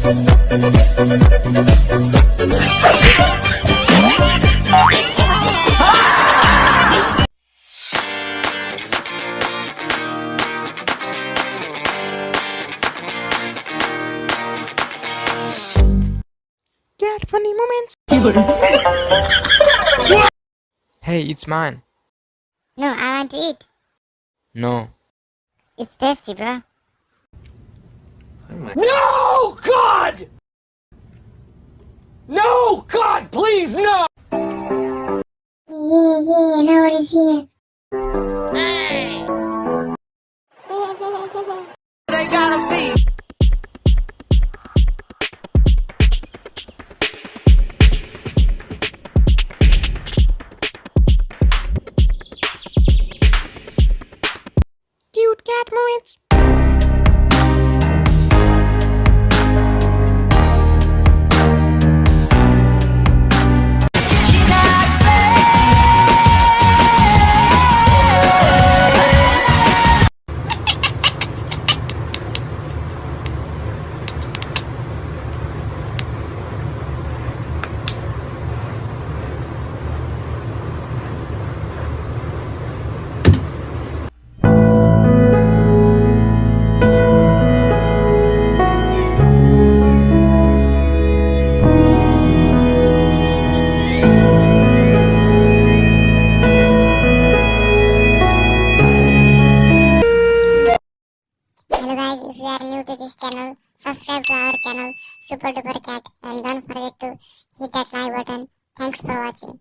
Cat funny moments. Hey, it's mine. No, I want to eat. No. It's tasty, bro. No, God! No, God, please, no! Yeah, nobody's here. They gotta be. Cute cat moments. Hello guys, if you are new to this channel, subscribe to our channel Super Duper Cat and don't forget to hit that like button. Thanks for watching.